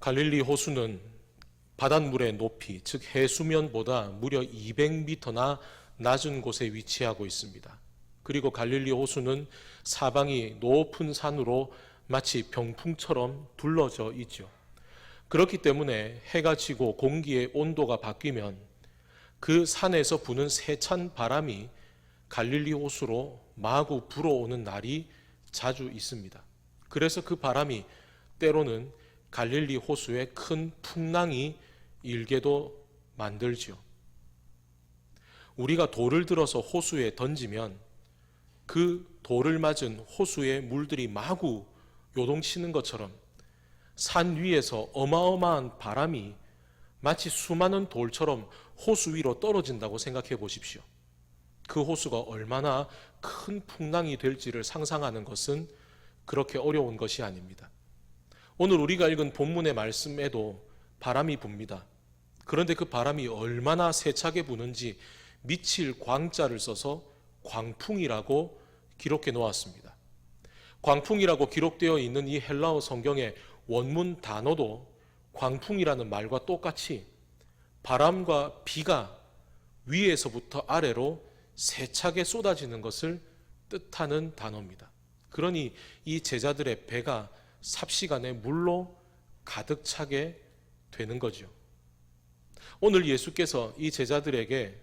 갈릴리 호수는 바닷물의 높이, 즉 해수면보다 무려 200m나 낮은 곳에 위치하고 있습니다. 그리고 갈릴리 호수는 사방이 높은 산으로 마치 병풍처럼 둘러져 있죠. 그렇기 때문에 해가 지고 공기의 온도가 바뀌면 그 산에서 부는 세찬 바람이 갈릴리 호수로 마구 불어오는 날이 자주 있습니다. 그래서 그 바람이 때로는 갈릴리 호수에 큰 풍랑이 일게도 만들죠. 우리가 돌을 들어서 호수에 던지면 그 돌을 맞은 호수의 물들이 마구 요동치는 것처럼 산 위에서 어마어마한 바람이 마치 수많은 돌처럼 호수 위로 떨어진다고 생각해 보십시오. 그 호수가 얼마나 큰 풍랑이 될지를 상상하는 것은 그렇게 어려운 것이 아닙니다. 오늘 우리가 읽은 본문의 말씀에도 바람이 붑니다. 그런데 그 바람이 얼마나 세차게 부는지 미칠 광자를 써서 광풍이라고 기록해 놓았습니다. 광풍이라고 기록되어 있는 이 헬라어 성경의 원문 단어도 광풍이라는 말과 똑같이 바람과 비가 위에서부터 아래로 세차게 쏟아지는 것을 뜻하는 단어입니다. 그러니 이 제자들의 배가 삽시간에 물로 가득 차게 되는 거죠. 오늘 예수께서 이 제자들에게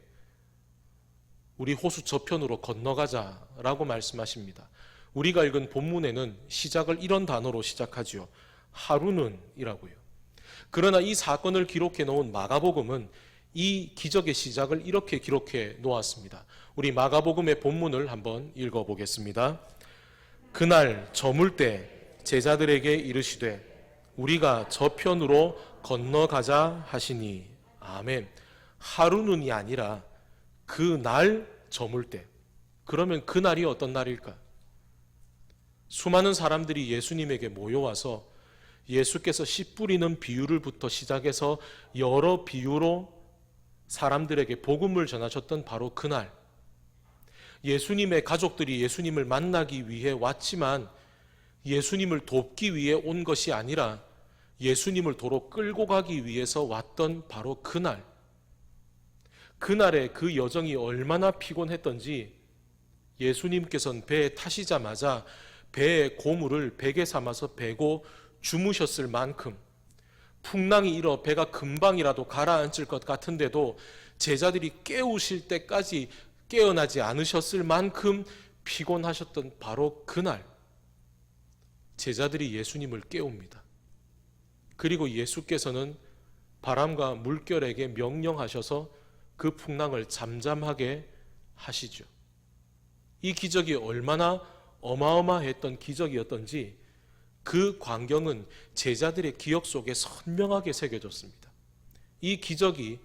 우리 호수 저편으로 건너가자라고 말씀하십니다. 우리가 읽은 본문에는 시작을 이런 단어로 시작하죠. 하루는 이라고요. 그러나 이 사건을 기록해 놓은 마가복음은 이 기적의 시작을 이렇게 기록해 놓았습니다. 우리 마가복음의 본문을 한번 읽어보겠습니다. 그날 저물 때 제자들에게 이르시되 우리가 저편으로 건너가자 하시니. 아멘. 하루는이 아니라 그날 저물 때. 그러면 그날이 어떤 날일까? 수많은 사람들이 예수님에게 모여와서 예수께서 씨 뿌리는 비유를부터 시작해서 여러 비유로 사람들에게 복음을 전하셨던 바로 그날, 예수님의 가족들이 예수님을 만나기 위해 왔지만 예수님을 돕기 위해 온 것이 아니라 예수님을 도로 끌고 가기 위해서 왔던 바로 그날, 그날의 그 여정이 얼마나 피곤했던지 예수님께서는 배에 타시자마자 배의 고물을 베개 삼아서 베고 주무셨을 만큼, 풍랑이 일어 배가 금방이라도 가라앉을 것 같은데도 제자들이 깨우실 때까지 깨어나지 않으셨을 만큼 피곤하셨던 바로 그날, 제자들이 예수님을 깨웁니다. 그리고 예수께서는 바람과 물결에게 명령하셔서 그 풍랑을 잠잠하게 하시죠. 이 기적이 얼마나 어마어마했던 기적이었던지 그 광경은 제자들의 기억 속에 선명하게 새겨졌습니다. 이 기적이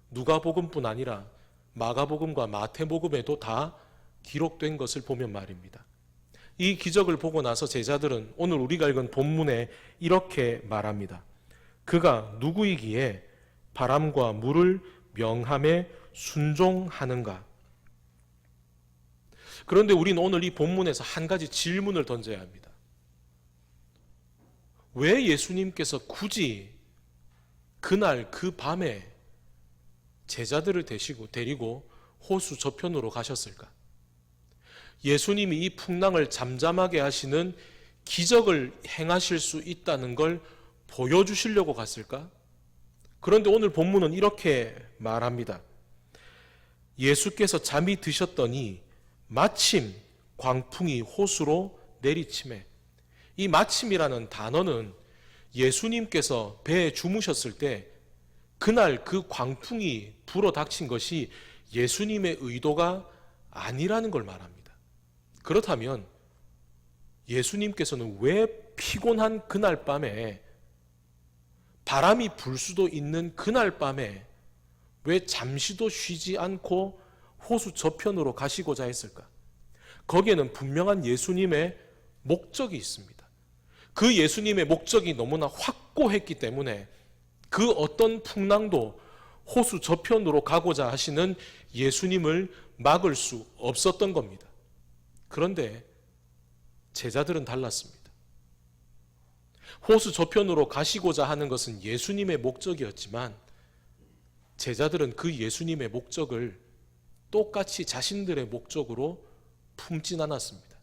누가복음뿐 아니라 마가복음과 마태복음에도 다 기록된 것을 보면 말입니다. 이 기적을 보고 나서 제자들은 오늘 우리가 읽은 본문에 이렇게 말합니다. 그가 누구이기에 바람과 물을 명함에 순종하는가? 그런데 우리는 오늘 이 본문에서 한 가지 질문을 던져야 합니다. 왜 예수님께서 굳이 그날 그 밤에 제자들을 데리고 호수 저편으로 가셨을까? 예수님이 이 풍랑을 잠잠하게 하시는 기적을 행하실 수 있다는 걸 보여주시려고 갔을까? 그런데 오늘 본문은 이렇게 말합니다. 예수께서 잠이 드셨더니 마침 광풍이 호수로 내리치매. 이 마침이라는 단어는 예수님께서 배에 주무셨을 때 그날 그 광풍이 불어 닥친 것이 예수님의 의도가 아니라는 걸 말합니다. 그렇다면 예수님께서는 왜 피곤한 그날 밤에, 바람이 불 수도 있는 그날 밤에 왜 잠시도 쉬지 않고 호수 저편으로 가시고자 했을까? 거기에는 분명한 예수님의 목적이 있습니다. 그 예수님의 목적이 너무나 확고했기 때문에 그 어떤 풍랑도 호수 저편으로 가고자 하시는 예수님을 막을 수 없었던 겁니다. 그런데 제자들은 달랐습니다. 호수 저편으로 가시고자 하는 것은 예수님의 목적이었지만 제자들은 그 예수님의 목적을 똑같이 자신들의 목적으로 품진 않았습니다.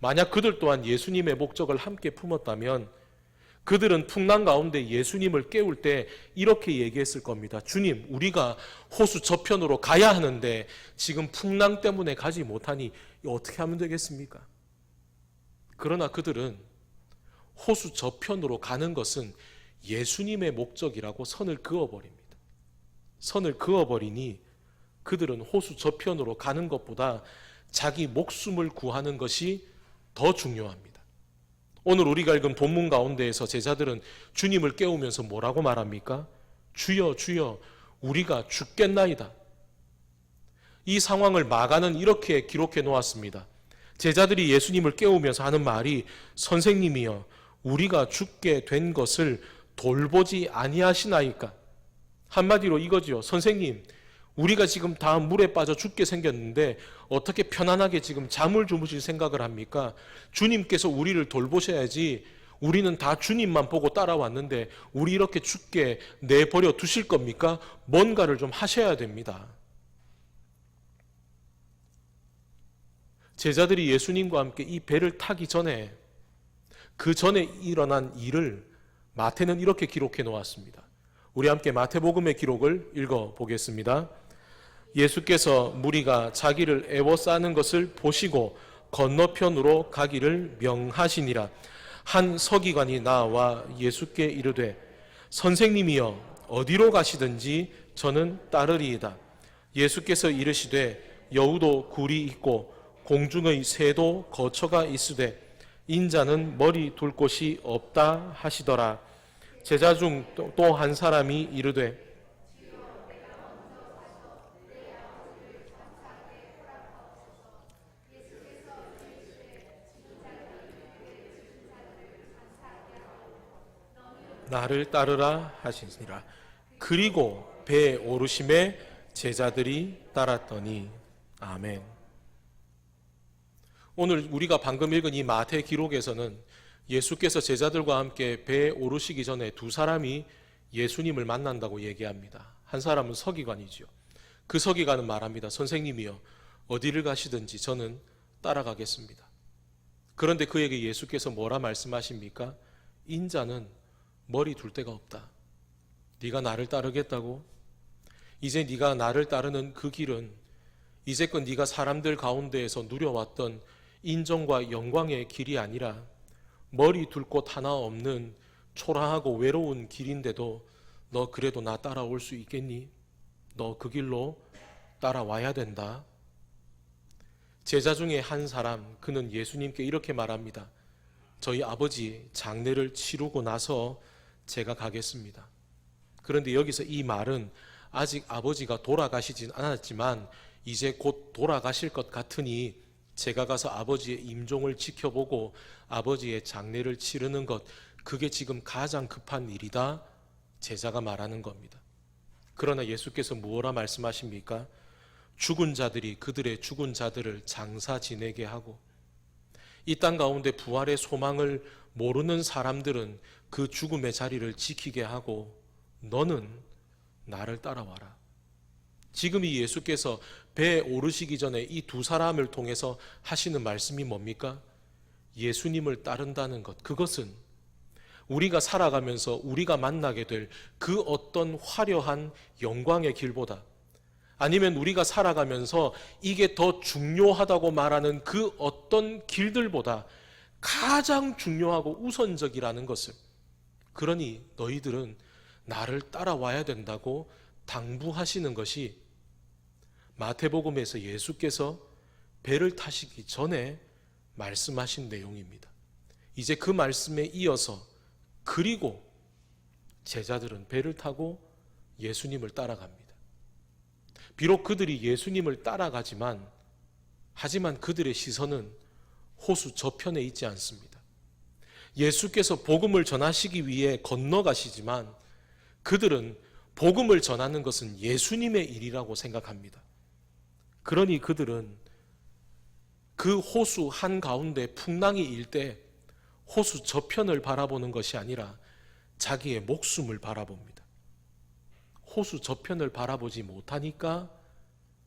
만약 그들 또한 예수님의 목적을 함께 품었다면 그들은 풍랑 가운데 예수님을 깨울 때 이렇게 얘기했을 겁니다. 주님, 우리가 호수 저편으로 가야 하는데 지금 풍랑 때문에 가지 못하니 어떻게 하면 되겠습니까? 그러나 그들은 호수 저편으로 가는 것은 예수님의 목적이라고 선을 그어버립니다. 선을 그어버리니 그들은 호수 저편으로 가는 것보다 자기 목숨을 구하는 것이 더 중요합니다. 오늘 우리가 읽은 본문 가운데에서 제자들은 주님을 깨우면서 뭐라고 말합니까? 주여, 주여, 우리가 죽겠나이다. 이 상황을 마가는 이렇게 기록해 놓았습니다. 제자들이 예수님을 깨우면서 하는 말이 선생님이여, 우리가 죽게 된 것을 돌보지 아니하시나이까? 한마디로 이거지요. 선생님, 우리가 지금 다 물에 빠져 죽게 생겼는데 어떻게 편안하게 지금 잠을 주무실 생각을 합니까? 주님께서 우리를 돌보셔야지. 우리는 다 주님만 보고 따라왔는데 우리 이렇게 죽게 내버려 두실 겁니까? 뭔가를 좀 하셔야 됩니다. 제자들이 예수님과 함께 이 배를 타기 전에 그 전에 일어난 일을 마태는 이렇게 기록해 놓았습니다. 우리 함께 마태복음의 기록을 읽어보겠습니다. 예수께서 무리가 자기를 애워싸는 것을 보시고 건너편으로 가기를 명하시니라. 한 서기관이 나와 예수께 이르되 선생님이여, 어디로 가시든지 저는 따르리이다. 예수께서 이르시되 여우도 굴이 있고 공중의 새도 거처가 있으되 인자는 머리 둘 곳이 없다 하시더라. 제자 중 또 한 사람이 이르되 나를 따르라 하시니라. 그리고 배에 오르심에 제자들이 따랐더니. 아멘. 오늘 우리가 방금 읽은 이 마태 기록에서는 예수께서 제자들과 함께 배에 오르시기 전에 두 사람이 예수님을 만난다고 얘기합니다. 한 사람은 서기관이죠. 그 서기관은 말합니다. 선생님이여, 어디를 가시든지 저는 따라가겠습니다. 그런데 그에게 예수께서 뭐라 말씀하십니까? 인자는 머리 둘 데가 없다. 네가 나를 따르겠다고? 이제 네가 나를 따르는 그 길은 이제껏 네가 사람들 가운데에서 누려왔던 인정과 영광의 길이 아니라 머리 둘 곳 하나 없는 초라하고 외로운 길인데도 너 그래도 나 따라올 수 있겠니? 너 그 길로 따라와야 된다. 제자 중에 한 사람, 그는 예수님께 이렇게 말합니다. 저희 아버지 장례를 치르고 나서 제가 가겠습니다. 그런데 여기서 이 말은 아직 아버지가 돌아가시진 않았지만 이제 곧 돌아가실 것 같으니 제가 가서 아버지의 임종을 지켜보고 아버지의 장례를 치르는 것, 그게 지금 가장 급한 일이다. 제자가 말하는 겁니다. 그러나 예수께서 무엇라 말씀하십니까? 죽은 자들이 그들의 죽은 자들을 장사 지내게 하고 이 땅 가운데 부활의 소망을 모르는 사람들은 그 죽음의 자리를 지키게 하고 너는 나를 따라와라. 지금 이 예수께서 배에 오르시기 전에 이 두 사람을 통해서 하시는 말씀이 뭡니까? 예수님을 따른다는 것, 그것은 우리가 살아가면서 우리가 만나게 될 그 어떤 화려한 영광의 길보다, 아니면 우리가 살아가면서 이게 더 중요하다고 말하는 그 어떤 길들보다 가장 중요하고 우선적이라는 것을, 그러니 너희들은 나를 따라와야 된다고 당부하시는 것이 마태복음에서 예수께서 배를 타시기 전에 말씀하신 내용입니다. 이제 그 말씀에 이어서 그리고 제자들은 배를 타고 예수님을 따라갑니다. 비록 그들이 예수님을 따라가지만 하지만 그들의 시선은 호수 저편에 있지 않습니다. 예수께서 복음을 전하시기 위해 건너가시지만 그들은 복음을 전하는 것은 예수님의 일이라고 생각합니다. 그러니 그들은 그 호수 한가운데 풍랑이 일 때 호수 저편을 바라보는 것이 아니라 자기의 목숨을 바라봅니다. 호수 저편을 바라보지 못하니까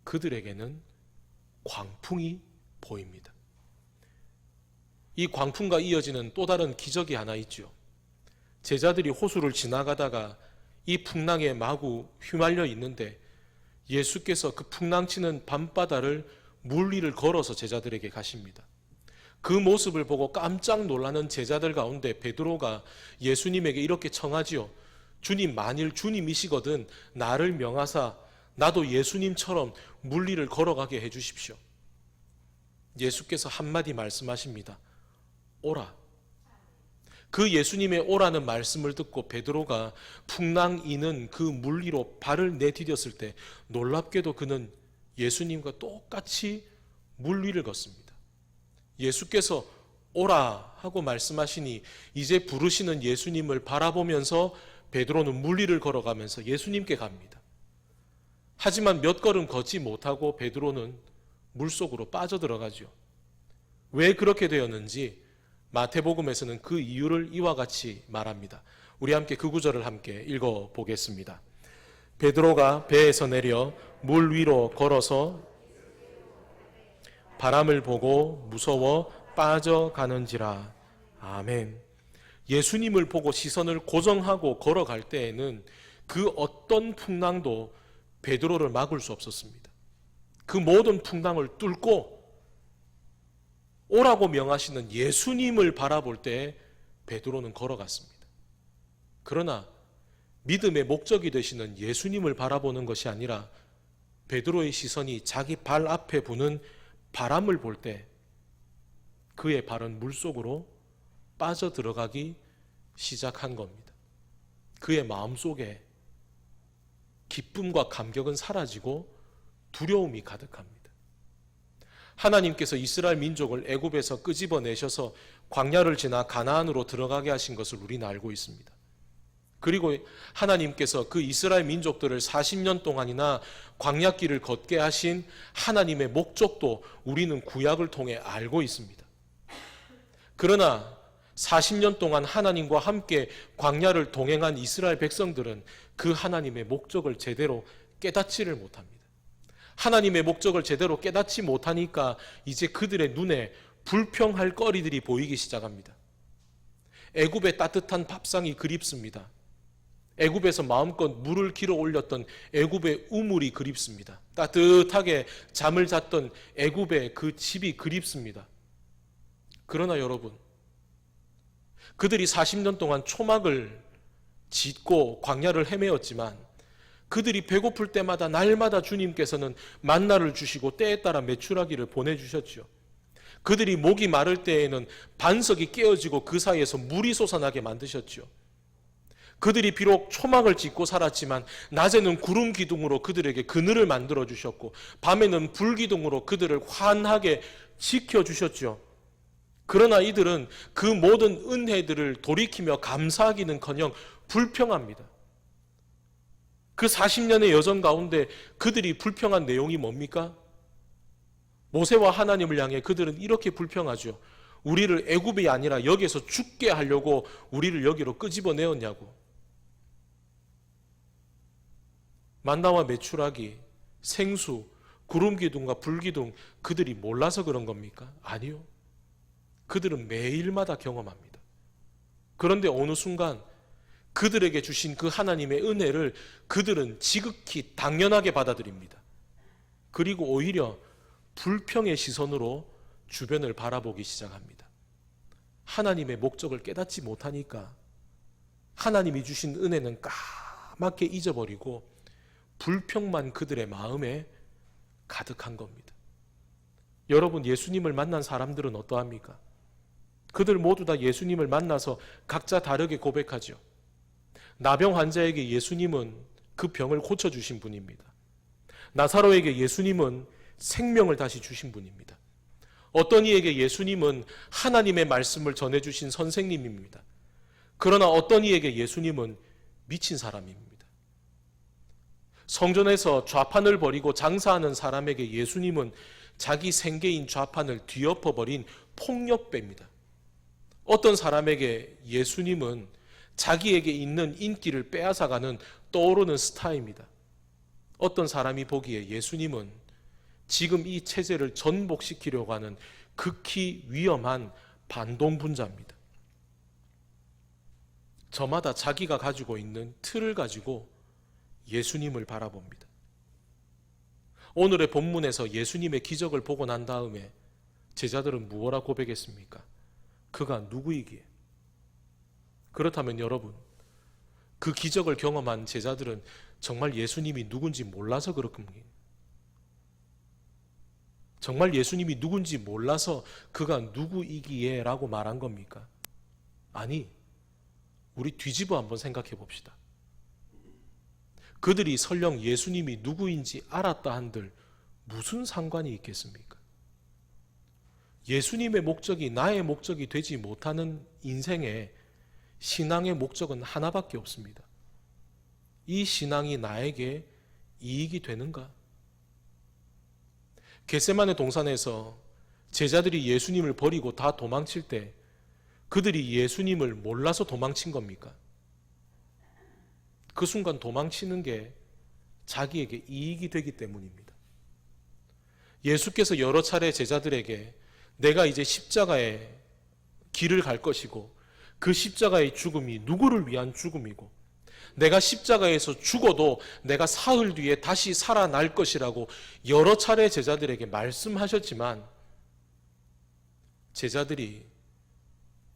그들에게는 광풍이 보입니다. 이 광풍과 이어지는 또 다른 기적이 하나 있죠. 제자들이 호수를 지나가다가 이 풍랑에 마구 휘말려 있는데 예수께서 그 풍랑치는 밤바다를 물 위를 걸어서 제자들에게 가십니다. 그 모습을 보고 깜짝 놀라는 제자들 가운데 베드로가 예수님에게 이렇게 청하지요. 주님, 만일 주님이시거든 나를 명하사 나도 예수님처럼 물 위를 걸어가게 해주십시오. 예수께서 한마디 말씀하십니다. 오라. 그 예수님의 오라는 말씀을 듣고 베드로가 풍랑 이는 그 물 위로 발을 내디뎠을 때 놀랍게도 그는 예수님과 똑같이 물 위를 걷습니다. 예수께서 오라 하고 말씀하시니 이제 부르시는 예수님을 바라보면서 베드로는 물 위를 걸어가면서 예수님께 갑니다. 하지만 몇 걸음 걷지 못하고 베드로는 물속으로 빠져들어가죠. 왜 그렇게 되었는지 마태복음에서는 그 이유를 이와 같이 말합니다. 우리 함께 그 구절을 함께 읽어보겠습니다. 베드로가 배에서 내려 물 위로 걸어서 바람을 보고 무서워 빠져가는지라. 아멘. 예수님을 보고 시선을 고정하고 걸어갈 때에는 그 어떤 풍랑도 베드로를 막을 수 없었습니다. 그 모든 풍랑을 뚫고 오라고 명하시는 예수님을 바라볼 때 베드로는 걸어갔습니다. 그러나 믿음의 목적이 되시는 예수님을 바라보는 것이 아니라 베드로의 시선이 자기 발 앞에 부는 바람을 볼 때 그의 발은 물속으로 빠져들어가기 시작한 겁니다. 그의 마음속에 기쁨과 감격은 사라지고 두려움이 가득합니다. 하나님께서 이스라엘 민족을 애굽에서 끄집어내셔서 광야를 지나 가나안으로 들어가게 하신 것을 우리는 알고 있습니다. 그리고 하나님께서 그 이스라엘 민족들을 40년 동안이나 광야길을 걷게 하신 하나님의 목적도 우리는 구약을 통해 알고 있습니다. 그러나 40년 동안 하나님과 함께 광야를 동행한 이스라엘 백성들은 그 하나님의 목적을 제대로 깨닫지를 못합니다. 하나님의 목적을 제대로 깨닫지 못하니까 이제 그들의 눈에 불평할 거리들이 보이기 시작합니다. 애굽의 따뜻한 밥상이 그립습니다. 애굽에서 마음껏 물을 길어 올렸던 애굽의 우물이 그립습니다. 따뜻하게 잠을 잤던 애굽의 그 집이 그립습니다. 그러나 여러분, 그들이 40년 동안 초막을 짓고 광야를 헤매었지만 그들이 배고플 때마다 날마다 주님께서는 만나를 주시고 때에 따라 메추라기를 보내주셨죠. 그들이 목이 마를 때에는 반석이 깨어지고 그 사이에서 물이 솟아나게 만드셨죠. 그들이 비록 초막을 짓고 살았지만 낮에는 구름 기둥으로 그들에게 그늘을 만들어 주셨고 밤에는 불 기둥으로 그들을 환하게 지켜주셨죠. 그러나 이들은 그 모든 은혜들을 돌이키며 감사하기는커녕 불평합니다. 그 40년의 여정 가운데 그들이 불평한 내용이 뭡니까? 모세와 하나님을 향해 그들은 이렇게 불평하죠. 우리를 애굽이 아니라 여기에서 죽게 하려고 우리를 여기로 끄집어내었냐고. 만나와 메추라기, 생수, 구름기둥과 불기둥 그들이 몰라서 그런 겁니까? 아니요. 그들은 매일마다 경험합니다. 그런데 어느 순간 그들에게 주신 그 하나님의 은혜를 그들은 지극히 당연하게 받아들입니다. 그리고 오히려 불평의 시선으로 주변을 바라보기 시작합니다. 하나님의 목적을 깨닫지 못하니까 하나님이 주신 은혜는 까맣게 잊어버리고 불평만 그들의 마음에 가득한 겁니다. 여러분, 예수님을 만난 사람들은 어떠합니까? 그들 모두 다 예수님을 만나서 각자 다르게 고백하죠. 나병 환자에게 예수님은 그 병을 고쳐주신 분입니다. 나사로에게 예수님은 생명을 다시 주신 분입니다. 어떤 이에게 예수님은 하나님의 말씀을 전해주신 선생님입니다. 그러나 어떤 이에게 예수님은 미친 사람입니다. 성전에서 좌판을 버리고 장사하는 사람에게 예수님은 자기 생계인 좌판을 뒤엎어버린 폭력배입니다. 어떤 사람에게 예수님은 자기에게 있는 인기를 빼앗아가는 떠오르는 스타입니다. 어떤 사람이 보기에 예수님은 지금 이 체제를 전복시키려고 하는 극히 위험한 반동분자입니다. 저마다 자기가 가지고 있는 틀을 가지고 예수님을 바라봅니다. 오늘의 본문에서 예수님의 기적을 보고 난 다음에 제자들은 무엇라 고백했습니까? 그가 누구이기에? 그렇다면 여러분, 그 기적을 경험한 제자들은 정말 예수님이 누군지 몰라서 그렇습니까? 정말 예수님이 누군지 몰라서 그가 누구이기에 라고 말한 겁니까? 아니, 우리 뒤집어 한번 생각해 봅시다. 그들이 설령 예수님이 누구인지 알았다 한들 무슨 상관이 있겠습니까? 예수님의 목적이 나의 목적이 되지 못하는 인생에 신앙의 목적은 하나밖에 없습니다. 이 신앙이 나에게 이익이 되는가? 겟세마네 동산에서 제자들이 예수님을 버리고 다 도망칠 때 그들이 예수님을 몰라서 도망친 겁니까? 그 순간 도망치는 게 자기에게 이익이 되기 때문입니다. 예수께서 여러 차례 제자들에게 내가 이제 십자가의 길을 갈 것이고 그 십자가의 죽음이 누구를 위한 죽음이고 내가 십자가에서 죽어도 내가 사흘 뒤에 다시 살아날 것이라고 여러 차례 제자들에게 말씀하셨지만 제자들이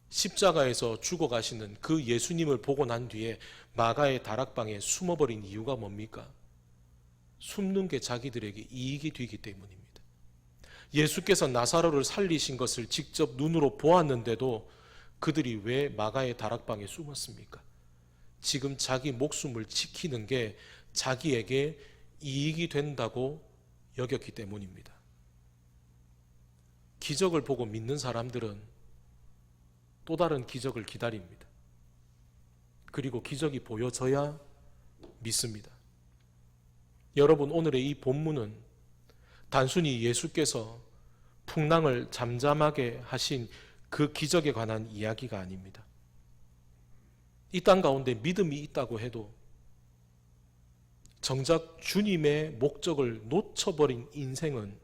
십자가에서 죽어가시는 그 예수님을 보고 난 뒤에 마가의 다락방에 숨어버린 이유가 뭡니까? 숨는 게 자기들에게 이익이 되기 때문입니다. 예수께서 나사로를 살리신 것을 직접 눈으로 보았는데도 그들이 왜 마가의 다락방에 숨었습니까? 지금 자기 목숨을 지키는 게 자기에게 이익이 된다고 여겼기 때문입니다. 기적을 보고 믿는 사람들은 또 다른 기적을 기다립니다. 그리고 기적이 보여져야 믿습니다. 여러분, 오늘의 이 본문은 단순히 예수께서 풍랑을 잠잠하게 하신 그 기적에 관한 이야기가 아닙니다. 이 땅 가운데 믿음이 있다고 해도 정작 주님의 목적을 놓쳐버린 인생은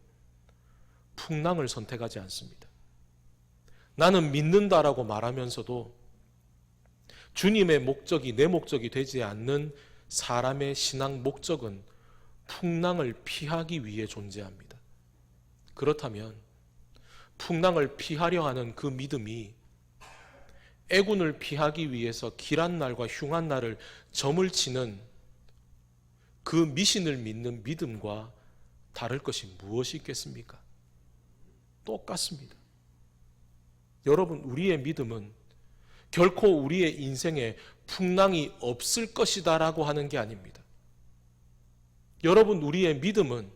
풍랑을 선택하지 않습니다. 나는 믿는다라고 말하면서도 주님의 목적이 내 목적이 되지 않는 사람의 신앙 목적은 풍랑을 피하기 위해 존재합니다. 그렇다면 풍랑을 피하려 하는 그 믿음이 애군을 피하기 위해서 길한 날과 흉한 날을 점을 치는 그 미신을 믿는 믿음과 다를 것이 무엇이 있겠습니까? 똑같습니다. 여러분, 우리의 믿음은 결코 우리의 인생에 풍랑이 없을 것이다 라고 하는 게 아닙니다. 여러분, 우리의 믿음은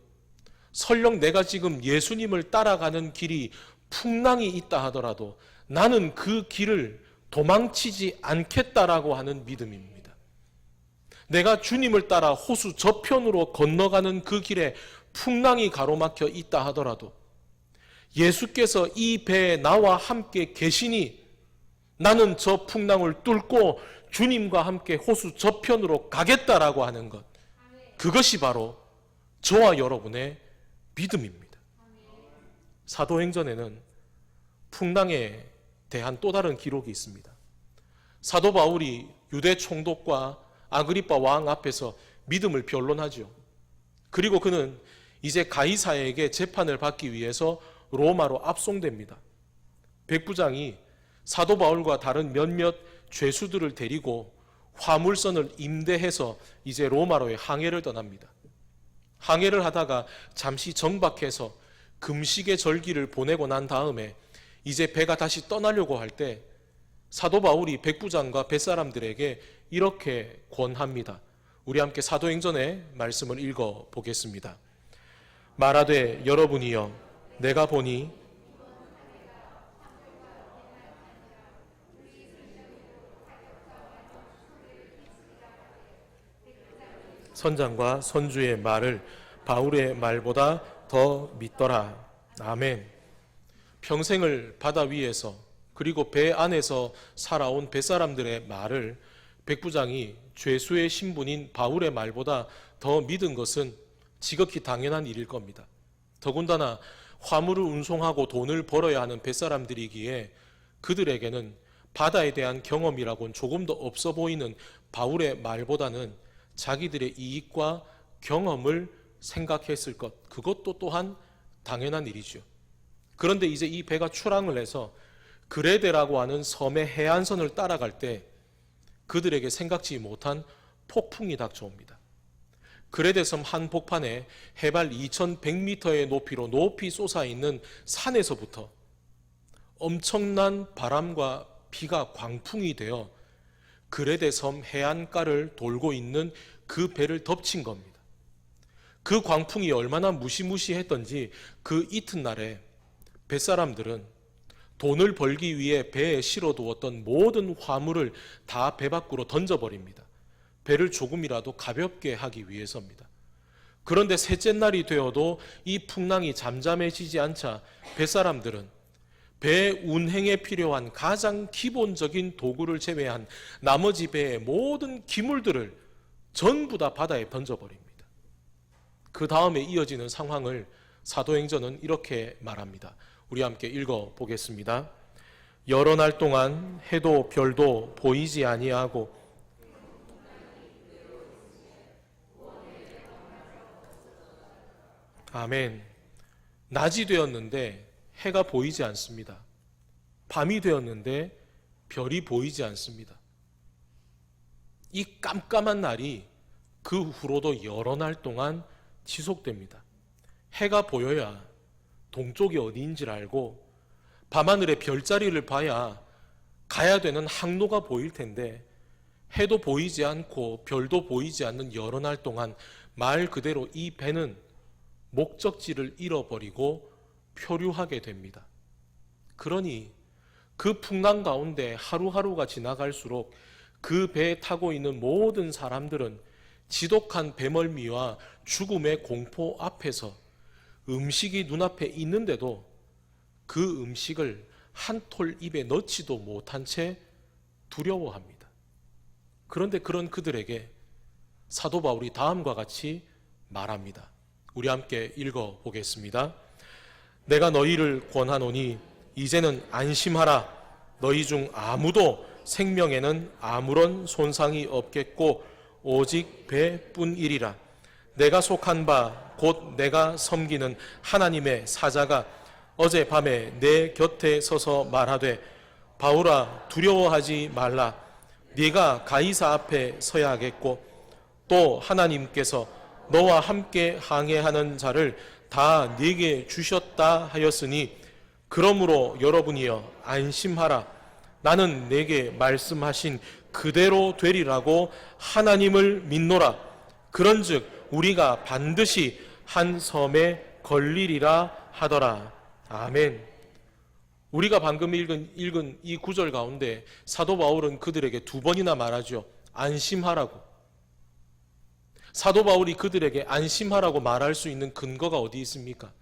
설령 내가 지금 예수님을 따라가는 길이 풍랑이 있다 하더라도 나는 그 길을 도망치지 않겠다라고 하는 믿음입니다. 내가 주님을 따라 호수 저편으로 건너가는 그 길에 풍랑이 가로막혀 있다 하더라도 예수께서 이 배에 나와 함께 계시니 나는 저 풍랑을 뚫고 주님과 함께 호수 저편으로 가겠다라고 하는 것, 그것이 바로 저와 여러분의 믿음입니다. 사도행전에는 풍랑에 대한 또 다른 기록이 있습니다. 사도 바울이 유대 총독과 아그리빠 왕 앞에서 믿음을 변론하죠. 그리고 그는 이제 가이사에게 재판을 받기 위해서 로마로 압송됩니다. 백부장이 사도 바울과 다른 몇몇 죄수들을 데리고 화물선을 임대해서 이제 로마로의 항해를 떠납니다. 항해를 하다가 잠시 정박해서 금식의 절기를 보내고 난 다음에 이제 배가 다시 떠나려고 할 때 사도 바울이 백부장과 뱃사람들에게 이렇게 권합니다. 우리 함께 사도행전의 말씀을 읽어 보겠습니다. 말하되 여러분이여 내가 보니 선장과 선주의 말을 바울의 말보다 더 믿더라. 아멘. 평생을 바다 위에서 그리고 배 안에서 살아온 뱃사람들의 말을 백부장이 죄수의 신분인 바울의 말보다 더 믿은 것은 지극히 당연한 일일 겁니다. 더군다나 화물을 운송하고 돈을 벌어야 하는 뱃사람들이기에 그들에게는 바다에 대한 경험이라고는 조금 더 없어 보이는 바울의 말보다는 자기들의 이익과 경험을 생각했을 것, 그것도 또한 당연한 일이죠. 그런데 이제 이 배가 출항을 해서 그레데라고 하는 섬의 해안선을 따라갈 때 그들에게 생각지 못한 폭풍이 닥쳐옵니다. 그레데 섬 한복판에 해발 2100m의 높이로 높이 솟아있는 산에서부터 엄청난 바람과 비가 광풍이 되어 그레데 섬 해안가를 돌고 있는 그 배를 덮친 겁니다. 그 광풍이 얼마나 무시무시했던지 그 이튿날에 뱃사람들은 돈을 벌기 위해 배에 실어두었던 모든 화물을 다 배 밖으로 던져버립니다. 배를 조금이라도 가볍게 하기 위해서입니다. 그런데 셋째 날이 되어도 이 풍랑이 잠잠해지지 않자 뱃사람들은 배 운행에 필요한 가장 기본적인 도구를 제외한 나머지 배의 모든 기물들을 전부 다 바다에 던져버립니다. 그 다음에 이어지는 상황을 사도행전은 이렇게 말합니다. 우리 함께 읽어보겠습니다. 여러 날 동안 해도 별도 보이지 아니하고 아멘. 낮이 되었는데 해가 보이지 않습니다. 밤이 되었는데 별이 보이지 않습니다. 이 깜깜한 날이 그 후로도 여러 날 동안 지속됩니다. 해가 보여야 동쪽이 어디인지를 알고 밤하늘의 별자리를 봐야 가야 되는 항로가 보일 텐데 해도 보이지 않고 별도 보이지 않는 여러 날 동안 말 그대로 이 배는 목적지를 잃어버리고 표류하게 됩니다. 그러니 그 풍랑 가운데 하루하루가 지나갈수록 그 배에 타고 있는 모든 사람들은 지독한 배멀미와 죽음의 공포 앞에서 음식이 눈앞에 있는데도 그 음식을 한 톨 입에 넣지도 못한 채 두려워합니다. 그런데 그런 그들에게 사도 바울이 다음과 같이 말합니다. 우리 함께 읽어보겠습니다. 내가 너희를 권하노니 이제는 안심하라. 너희 중 아무도 생명에는 아무런 손상이 없겠고 오직 배뿐이리라. 내가 속한 바 곧 내가 섬기는 하나님의 사자가 어젯밤에 내 곁에 서서 말하되 바울아 두려워하지 말라. 네가 가이사 앞에 서야겠고 또 하나님께서 너와 함께 항해하는 자를 다 네게 주셨다 하였으니 그러므로 여러분이여 안심하라. 나는 내게 말씀하신 그대로 되리라고 하나님을 믿노라. 그런즉 우리가 반드시 한 섬에 걸리리라 하더라. 아멘. 우리가 방금 읽은 이 구절 가운데 사도 바울은 그들에게 두 번이나 말하죠. 안심하라고. 사도 바울이 그들에게 안심하라고 말할 수 있는 근거가 어디 있습니까?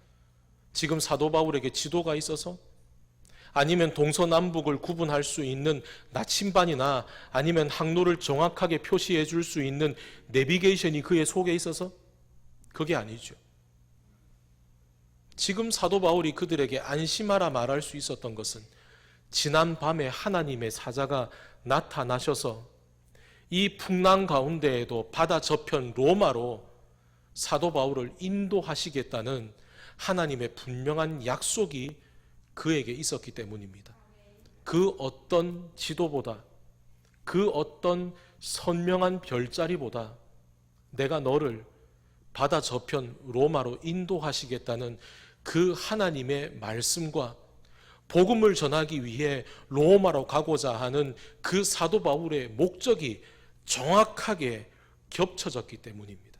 지금 사도 바울에게 지도가 있어서? 아니면 동서남북을 구분할 수 있는 나침반이나 아니면 항로를 정확하게 표시해 줄 수 있는 내비게이션이 그의 속에 있어서? 그게 아니죠. 지금 사도 바울이 그들에게 안심하라 말할 수 있었던 것은 지난 밤에 하나님의 사자가 나타나셔서 이 풍랑 가운데에도 바다 저편 로마로 사도 바울을 인도하시겠다는 하나님의 분명한 약속이 그에게 있었기 때문입니다. 그 어떤 지도보다, 그 어떤 선명한 별자리보다 내가 너를 바다 저편 로마로 인도하시겠다는 그 하나님의 말씀과 복음을 전하기 위해 로마로 가고자 하는 그 사도 바울의 목적이 정확하게 겹쳐졌기 때문입니다.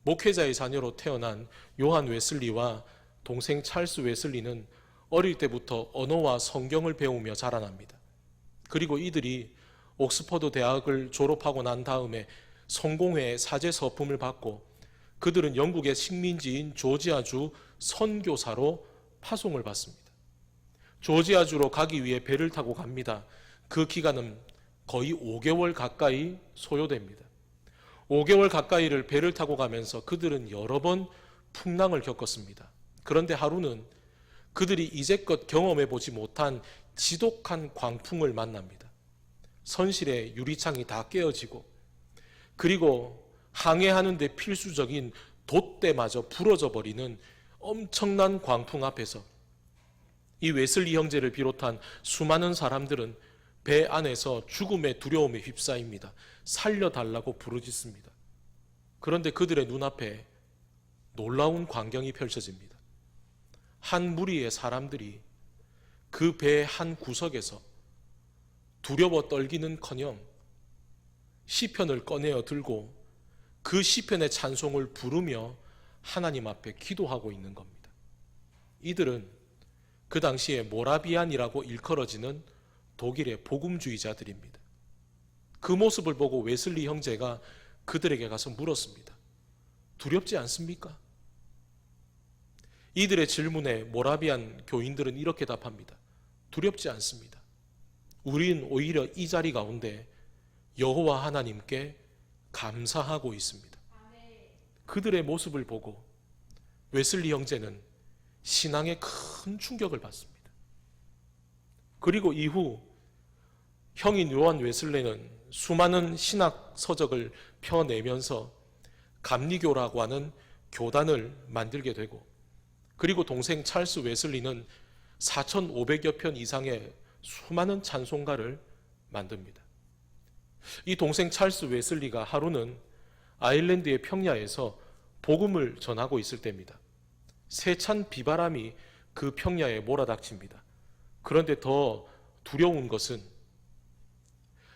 목회자의 자녀로 태어난 요한 웨슬리와 동생 찰스 웨슬리는 어릴 때부터 언어와 성경을 배우며 자라납니다. 그리고 이들이 옥스퍼드 대학을 졸업하고 난 다음에 성공회의 사제 서품을 받고 그들은 영국의 식민지인 조지아주 선교사로 파송을 받습니다. 조지아주로 가기 위해 배를 타고 갑니다. 그 기간은 거의 5개월 가까이 소요됩니다. 5개월 가까이를 배를 타고 가면서 그들은 여러 번 풍랑을 겪었습니다. 그런데 하루는 그들이 이제껏 경험해 보지 못한 지독한 광풍을 만납니다. 선실의 유리창이 다 깨어지고, 그리고 항해하는 데 필수적인 돛대마저 부러져 버리는 엄청난 광풍 앞에서 이 웨슬리 형제를 비롯한 수많은 사람들은 배 안에서 죽음의 두려움에 휩싸입니다. 살려달라고 부르짖습니다. 그런데 그들의 눈앞에 놀라운 광경이 펼쳐집니다. 한 무리의 사람들이 그 배의 한 구석에서 두려워 떨기는커녕 시편을 꺼내어 들고 그 시편의 찬송을 부르며 하나님 앞에 기도하고 있는 겁니다. 이들은 그 당시에 모라비안이라고 일컬어지는 독일의 복음주의자들입니다. 그 모습을 보고 웨슬리 형제가 그들에게 가서 물었습니다. 두렵지 않습니까? 이들의 질문에 모라비안 교인들은 이렇게 답합니다. 두렵지 않습니다. 우린 오히려 이 자리 가운데 여호와 하나님께 감사하고 있습니다. 그들의 모습을 보고 웨슬리 형제는 신앙에 큰 충격을 받습니다. 그리고 이후 형인 요한 웨슬레는 수많은 신학 서적을 펴내면서 감리교라고 하는 교단을 만들게 되고, 그리고 동생 찰스 웨슬리는 4,500여 편 이상의 수많은 찬송가를 만듭니다. 이 동생 찰스 웨슬리가 하루는 아일랜드의 평야에서 복음을 전하고 있을 때입니다. 세찬 비바람이 그 평야에 몰아닥칩니다. 그런데 더 두려운 것은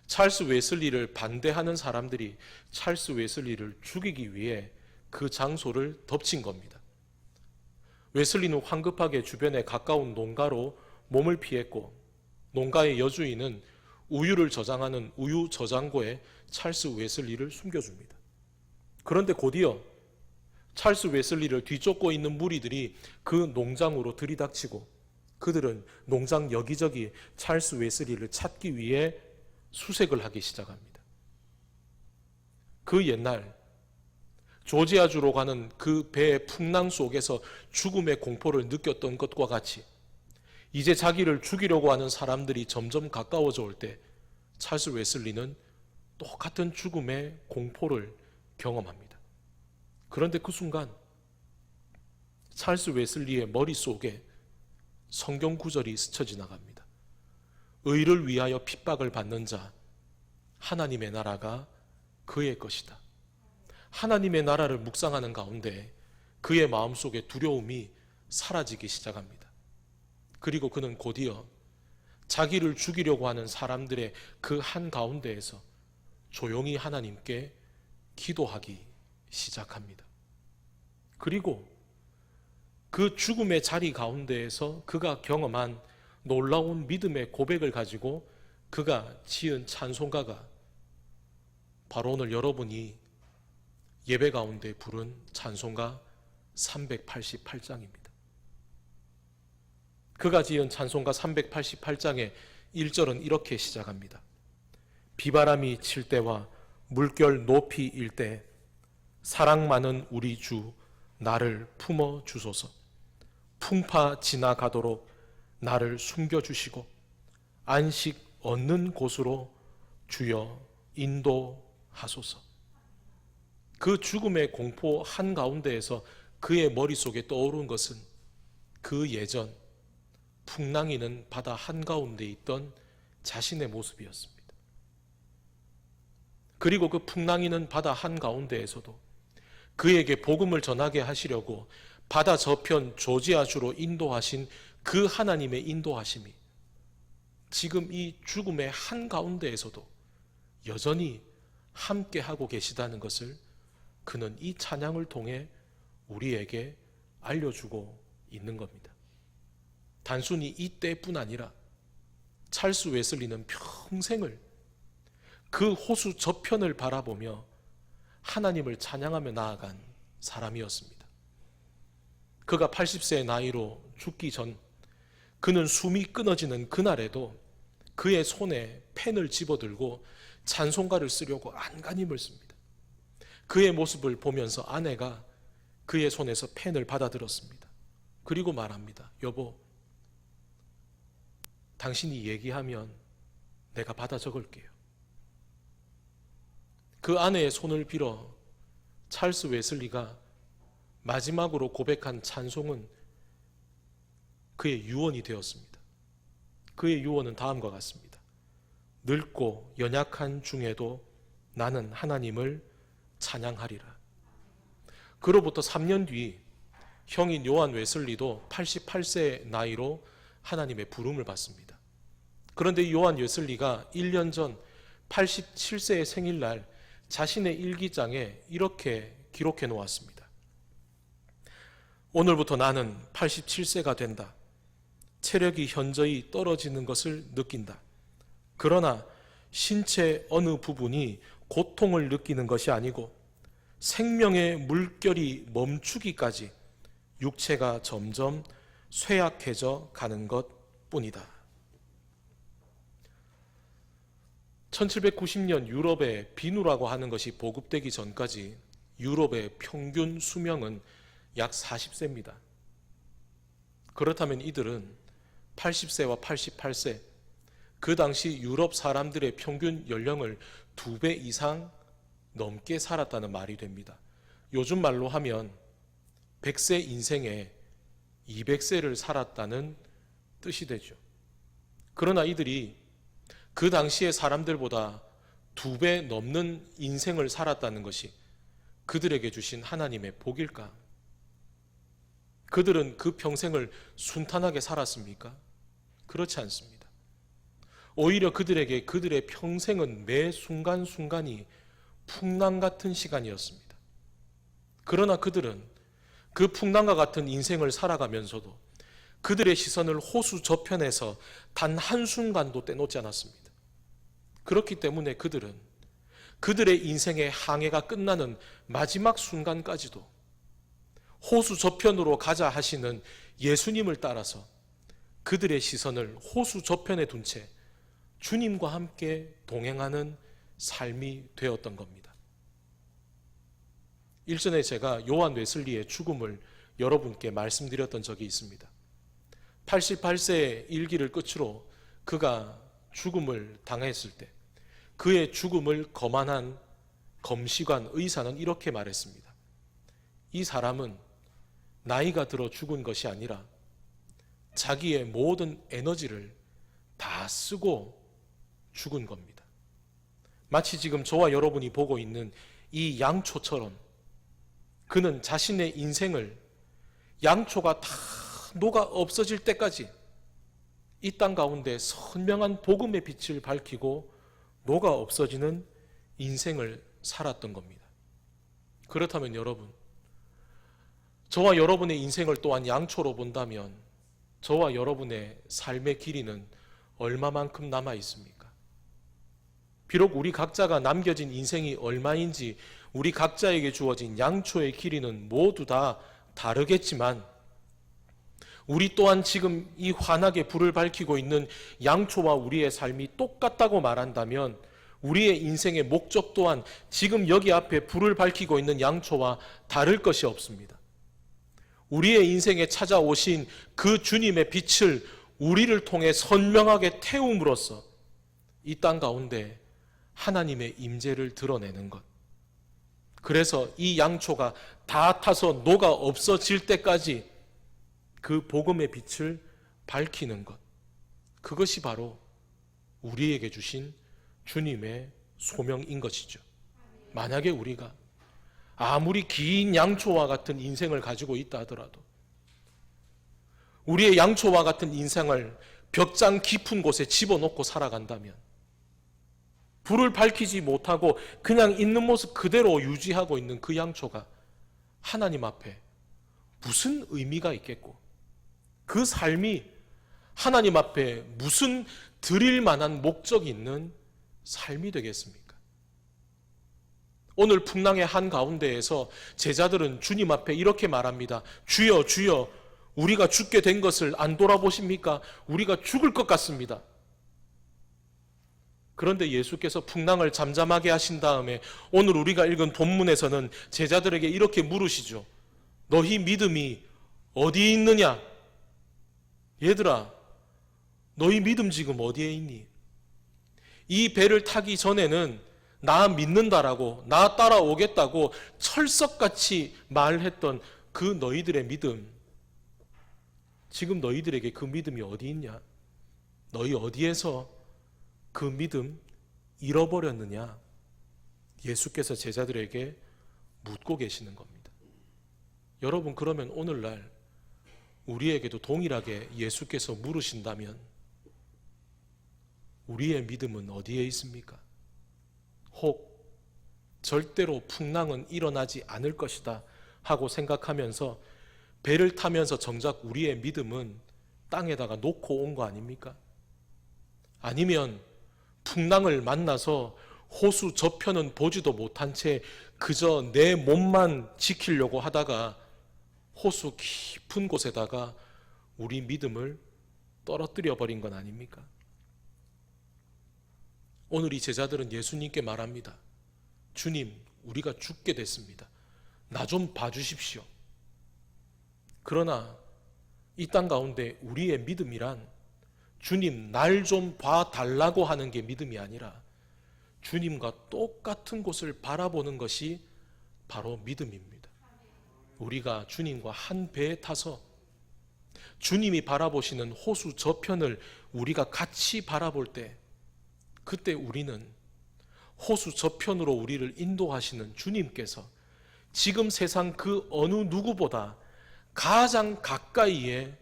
찰스 웨슬리를 반대하는 사람들이 찰스 웨슬리를 죽이기 위해 그 장소를 덮친 겁니다. 웨슬리는 황급하게 주변에 가까운 농가로 몸을 피했고, 농가의 여주인은 우유를 저장하는 우유 저장고에 찰스 웨슬리를 숨겨줍니다. 그런데 곧이어 찰스 웨슬리를 뒤쫓고 있는 무리들이 그 농장으로 들이닥치고, 그들은 농장 여기저기 찰스 웨슬리를 찾기 위해 수색을 하기 시작합니다. 그 옛날 조지아주로 가는 그 배의 풍랑 속에서 죽음의 공포를 느꼈던 것과 같이 이제 자기를 죽이려고 하는 사람들이 점점 가까워져 올 때 찰스 웨슬리는 똑같은 죽음의 공포를 경험합니다. 그런데 그 순간 찰스 웨슬리의 머릿속에 성경 구절이 스쳐 지나갑니다. 의를 위하여 핍박을 받는 자, 하나님의 나라가 그의 것이다. 하나님의 나라를 묵상하는 가운데 그의 마음속에 두려움이 사라지기 시작합니다. 그리고 그는 곧이어 자기를 죽이려고 하는 사람들의 그 한가운데에서 조용히 하나님께 기도하기 시작합니다. 그리고 그 죽음의 자리 가운데에서 그가 경험한 놀라운 믿음의 고백을 가지고 그가 지은 찬송가가 바로 오늘 여러분이 예배 가운데 부른 찬송가 388장입니다. 그가 지은 찬송가 388장의 1절은 이렇게 시작합니다. 비바람이 칠 때와 물결 높이 일 때 사랑 많은 우리 주 나를 품어 주소서. 풍파 지나가도록 나를 숨겨주시고 안식 얻는 곳으로 주여 인도하소서. 그 죽음의 공포 한가운데에서 그의 머릿속에 떠오른 것은 그 예전 풍랑이는 바다 한가운데 있던 자신의 모습이었습니다. 그리고 그 풍랑이는 바다 한가운데에서도 그에게 복음을 전하게 하시려고 바다 저편 조지아주로 인도하신 그 하나님의 인도하심이 지금 이 죽음의 한가운데에서도 여전히 함께하고 계시다는 것을 그는 이 찬양을 통해 우리에게 알려주고 있는 겁니다. 단순히 이때뿐 아니라 찰스 웨슬리는 평생을 그 호수 저편을 바라보며 하나님을 찬양하며 나아간 사람이었습니다. 그가 80세의 나이로 죽기 전 그는 숨이 끊어지는 그날에도 그의 손에 펜을 집어들고 찬송가를 쓰려고 안간힘을 씁니다. 그의 모습을 보면서 아내가 그의 손에서 펜을 받아들었습니다. 그리고 말합니다. 여보, 당신이 얘기하면 내가 받아 적을게요. 그 아내의 손을 빌어 찰스 웨슬리가 마지막으로 고백한 찬송은 그의 유언이 되었습니다. 그의 유언은 다음과 같습니다. 늙고 연약한 중에도 나는 하나님을 찬양하리라. 그로부터 3년 뒤 형인 요한 웨슬리도 88세의 나이로 하나님의 부름을 받습니다. 그런데 요한 웨슬리가 1년 전 87세의 생일날 자신의 일기장에 이렇게 기록해 놓았습니다. 오늘부터 나는 87세가 된다. 체력이 현저히 떨어지는 것을 느낀다. 그러나 신체 어느 부분이 고통을 느끼는 것이 아니고 생명의 물결이 멈추기까지 육체가 점점 쇠약해져 가는 것 뿐이다. 1790년 유럽에 비누라고 하는 것이 보급되기 전까지 유럽의 평균 수명은 약 40세입니다. 그렇다면 이들은 80세와 88세, 그 당시 유럽 사람들의 평균 연령을 2배 이상 넘게 살았다는 말이 됩니다. 요즘 말로 하면 100세 인생에 200세를 살았다는 뜻이 되죠. 그러나 이들이 그 당시의 사람들보다 2배 넘는 인생을 살았다는 것이 그들에게 주신 하나님의 복일까? 그들은 그 평생을 순탄하게 살았습니까? 그렇지 않습니다. 오히려 그들에게 그들의 평생은 매 순간순간이 풍랑 같은 시간이었습니다. 그러나 그들은 그 풍랑과 같은 인생을 살아가면서도 그들의 시선을 호수 저편에서 단 한순간도 떼놓지 않았습니다. 그렇기 때문에 그들은 그들의 인생의 항해가 끝나는 마지막 순간까지도 호수 저편으로 가자 하시는 예수님을 따라서 그들의 시선을 호수 저편에 둔 채 주님과 함께 동행하는 삶이 되었던 겁니다. 일전에 제가 요한 웨슬리의 죽음을 여러분께 말씀드렸던 적이 있습니다. 88세의 일기를 끝으로 그가 죽음을 당했을 때 그의 죽음을 검안한 검시관 의사는 이렇게 말했습니다. 이 사람은 나이가 들어 죽은 것이 아니라 자기의 모든 에너지를 다 쓰고 죽은 겁니다. 마치 지금 저와 여러분이 보고 있는 이 양초처럼 그는 자신의 인생을 양초가 다 녹아 없어질 때까지 이 땅 가운데 선명한 복음의 빛을 밝히고 녹아 없어지는 인생을 살았던 겁니다. 그렇다면 여러분, 저와 여러분의 인생을 또한 양초로 본다면 저와 여러분의 삶의 길이는 얼마만큼 남아 있습니까? 비록 우리 각자가 남겨진 인생이 얼마인지 우리 각자에게 주어진 양초의 길이는 모두 다 다르겠지만 우리 또한 지금 이 환하게 불을 밝히고 있는 양초와 우리의 삶이 똑같다고 말한다면 우리의 인생의 목적 또한 지금 여기 앞에 불을 밝히고 있는 양초와 다를 것이 없습니다. 우리의 인생에 찾아오신 그 주님의 빛을 우리를 통해 선명하게 태움으로써 이 땅 가운데 하나님의 임재를 드러내는 것. 그래서 이 양초가 다 타서 녹아 없어질 때까지 그 복음의 빛을 밝히는 것. 그것이 바로 우리에게 주신 주님의 소명인 것이죠. 만약에 우리가 아무리 긴 양초와 같은 인생을 가지고 있다 하더라도 우리의 양초와 같은 인생을 벽장 깊은 곳에 집어넣고 살아간다면 불을 밝히지 못하고 그냥 있는 모습 그대로 유지하고 있는 그 양초가 하나님 앞에 무슨 의미가 있겠고 그 삶이 하나님 앞에 무슨 드릴 만한 목적이 있는 삶이 되겠습니까? 오늘 풍랑의 한가운데에서 제자들은 주님 앞에 이렇게 말합니다. 주여 주여 우리가 죽게 된 것을 안 돌아보십니까? 우리가 죽을 것 같습니다. 그런데 예수께서 풍랑을 잠잠하게 하신 다음에 오늘 우리가 읽은 본문에서는 제자들에게 이렇게 물으시죠. 너희 믿음이 어디에 있느냐? 얘들아, 너희 믿음 지금 어디에 있니? 이 배를 타기 전에는 나 믿는다라고, 나 따라오겠다고 철석같이 말했던 그 너희들의 믿음, 지금 너희들에게 그 믿음이 어디 있냐? 너희 어디에서 그 믿음 잃어버렸느냐? 예수께서 제자들에게 묻고 계시는 겁니다. 여러분, 그러면 오늘날 우리에게도 동일하게 예수께서 물으신다면 우리의 믿음은 어디에 있습니까? 혹 절대로 풍랑은 일어나지 않을 것이다 하고 생각하면서 배를 타면서 정작 우리의 믿음은 땅에다가 놓고 온 거 아닙니까? 아니면 풍랑을 만나서 호수 저편은 보지도 못한 채 그저 내 몸만 지키려고 하다가 호수 깊은 곳에다가 우리 믿음을 떨어뜨려 버린 건 아닙니까? 오늘 이 제자들은 예수님께 말합니다. 주님, 우리가 죽게 됐습니다. 나 좀 봐주십시오. 그러나 이 땅 가운데 우리의 믿음이란 주님 날 좀 봐달라고 하는 게 믿음이 아니라 주님과 똑같은 곳을 바라보는 것이 바로 믿음입니다. 우리가 주님과 한 배에 타서 주님이 바라보시는 호수 저편을 우리가 같이 바라볼 때 그때 우리는 호수 저편으로 우리를 인도하시는 주님께서 지금 세상 그 어느 누구보다 가장 가까이에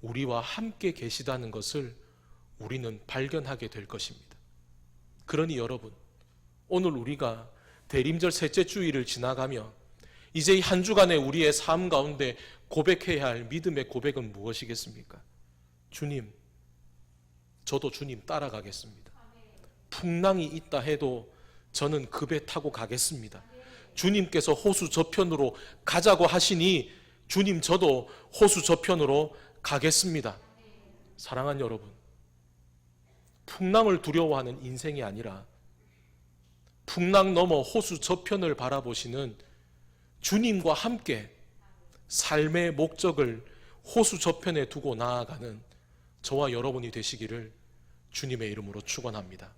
우리와 함께 계시다는 것을 우리는 발견하게 될 것입니다. 그러니 여러분, 오늘 우리가 대림절 셋째 주일을 지나가며 이제 한 주간의 우리의 삶 가운데 고백해야 할 믿음의 고백은 무엇이겠습니까? 주님, 저도 주님 따라가겠습니다. 풍랑이 있다 해도 저는 그 배 타고 가겠습니다. 주님께서 호수 저편으로 가자고 하시니 주님, 저도 호수 저편으로 가겠습니다. 사랑하는 여러분, 풍랑을 두려워하는 인생이 아니라 풍랑 넘어 호수 저편을 바라보시는 주님과 함께 삶의 목적을 호수 저편에 두고 나아가는 저와 여러분이 되시기를 주님의 이름으로 축원합니다.